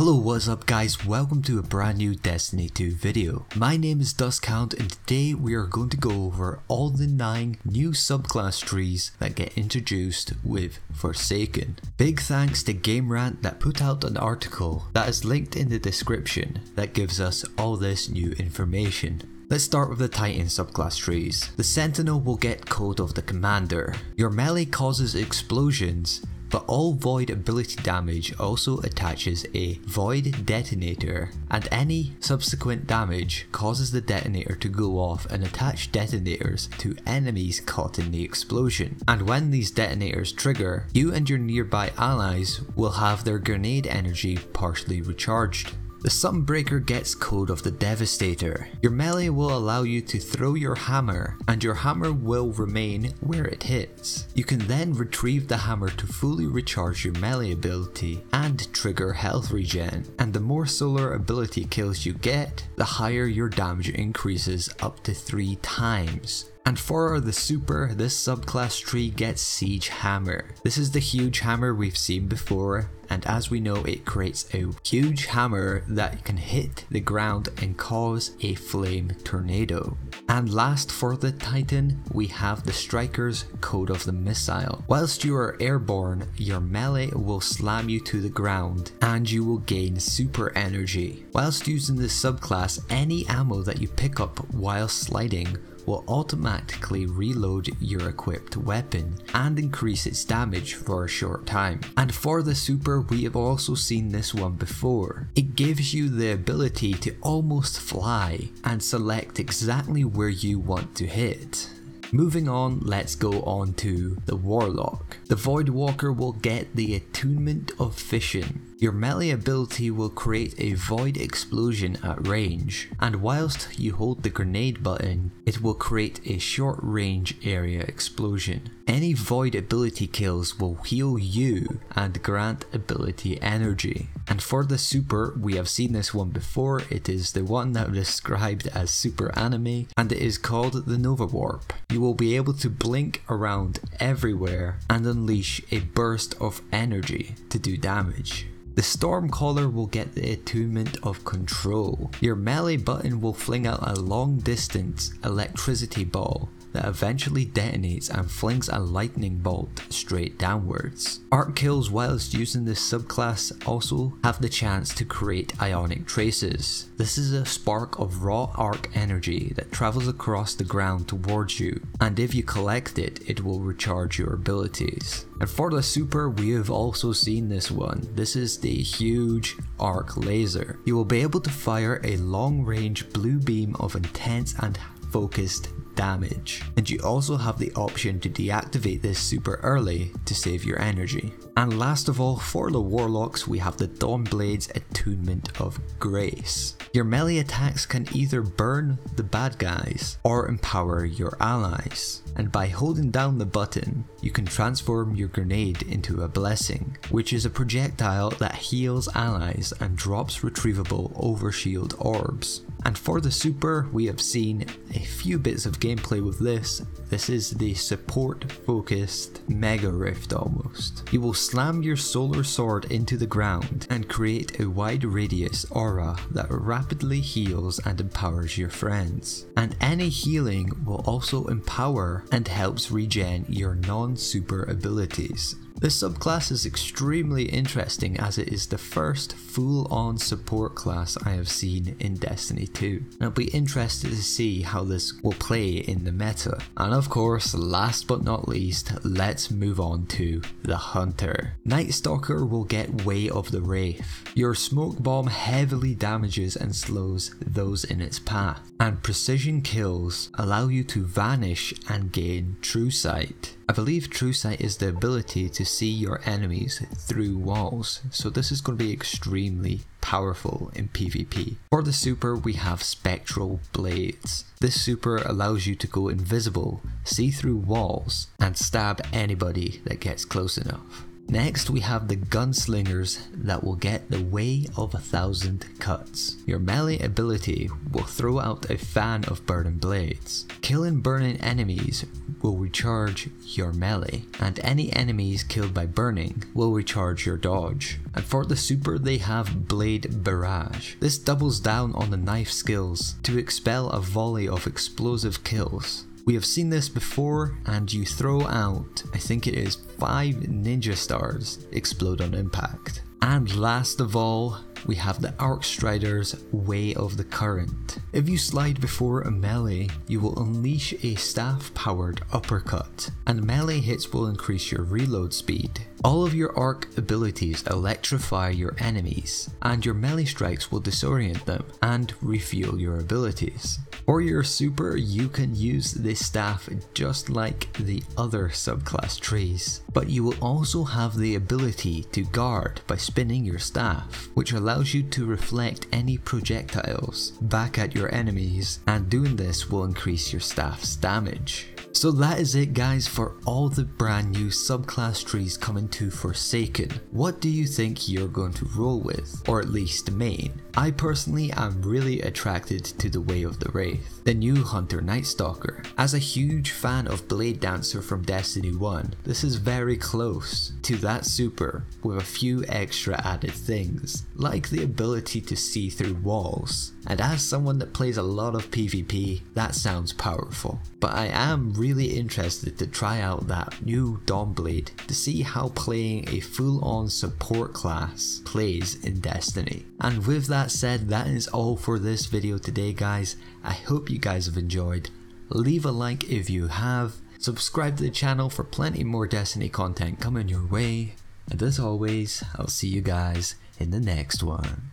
Hello, what's up guys, welcome to a brand new Destiny 2 video. My name is DuskHound and today we are going to go over all the 9 new subclass trees that get introduced with Forsaken. Big thanks to GameRant that put out an article that is linked in the description that gives us all this new information. Let's start with the Titan subclass trees. The Sentinel will get Code of the Commander. Your melee causes explosions, but all void ability damage also attaches a void detonator, and any subsequent damage causes the detonator to go off and attach detonators to enemies caught in the explosion. And when these detonators trigger, you and your nearby allies will have their grenade energy partially recharged. The Sunbreaker gets Code of the Devastator. Your melee will allow you to throw your hammer, and your hammer will remain where it hits. You can then retrieve the hammer to fully recharge your melee ability and trigger health regen. And the more solar ability kills you get, the higher your damage increases up to 3 times. And for the super, this subclass tree gets Siege Hammer. This is the huge hammer we've seen before, and as we know it creates a huge hammer that can hit the ground and cause a flame tornado. And last for the Titan, we have the Striker's Code of the Missile. Whilst you are airborne, your melee will slam you to the ground and you will gain super energy. Whilst using this subclass, any ammo that you pick up while sliding will automatically reload your equipped weapon and increase its damage for a short time. And for the super, we have also seen this one before. It gives you the ability to almost fly and select exactly where you want to hit. Moving on, let's go on to the Warlock. The Voidwalker will get the Attunement of Fission. Your melee ability will create a void explosion at range, and whilst you hold the grenade button, it will create a short range area explosion. Any void ability kills will heal you and grant ability energy. And for the super, we have seen this one before. It is the one that was described as super anime, and it is called the Nova Warp. You will be able to blink around everywhere and unleash a burst of energy to do damage. The Stormcaller will get the Attunement of Control. Your melee button will fling out a long distance electricity ball that eventually detonates and flings a lightning bolt straight downwards. Arc kills whilst using this subclass also have the chance to create ionic traces. This is a spark of raw arc energy that travels across the ground towards you, and if you collect it, it will recharge your abilities. And for the super, we have also seen this one. This is the huge arc laser. You will be able to fire a long range blue beam of intense and focused damage, and you also have the option to deactivate this super early to save your energy. And last of all, for the Warlocks, we have the Blades Attunement of Grace. Your melee attacks can either burn the bad guys or empower your allies, and by holding down the button you can transform your grenade into a blessing, which is a projectile that heals allies and drops retrievable overshield orbs. And for the super, we have seen a few bits of gameplay with this. This is the support focused Mega Rift almost. You will slam your solar sword into the ground and create a wide radius aura that rapidly heals and empowers your friends. And any healing will also empower and helps regen your non-super abilities. This subclass is extremely interesting as it is the first full-on support class I have seen in Destiny 2. And I'll be interested to see how this will play in the meta. And of course, last but not least, let's move on to the Hunter. Night Stalker will get Way of the Wraith. Your smoke bomb heavily damages and slows those in its path, and precision kills allow you to vanish and gain True Sight. I believe True Sight is the ability to see your enemies through walls, so this is going to be extremely powerful in PvP. For the super, we have Spectral Blades. This super allows you to go invisible, see through walls, and stab anybody that gets close enough. Next we have the Gunslingers that will get the way of 1,000 cuts. Your melee ability will throw out a fan of burning blades. Killing burning enemies will recharge your melee, and any enemies killed by burning will recharge your dodge. And for the super they have Blade Barrage. This doubles down on the knife skills to expel a volley of explosive kills. We have seen this before, and you throw out, I think it is 5 ninja stars explode on impact. And last of all, we have the Ark Striders Way of the Current. If you slide before a melee, you will unleash a staff powered uppercut, and melee hits will increase your reload speed. All of your arc abilities electrify your enemies, and your melee strikes will disorient them and refuel your abilities. For your super, you can use this staff just like the other subclass trees, but you will also have the ability to guard by spinning your staff, which allows you to reflect any projectiles back at your enemies, and doing this will increase your staff's damage. So that is it guys for all the brand new subclass trees coming to Forsaken. What do you think you're going to roll with, or at least main? I personally am really attracted to the Way of the Wraith, the new Hunter Night Stalker. As a huge fan of Blade Dancer from Destiny 1, this is very close to that super with a few extra added things, like the ability to see through walls. And as someone that plays a lot of PvP, that sounds powerful. But I am really interested to try out that new Dawnblade to see how playing a full-on support class plays in Destiny. And with that said, that is all for this video today guys. I hope you guys have enjoyed. Leave a like if you have, subscribe to the channel for plenty more Destiny content coming your way, and as always, I'll see you guys in the next one.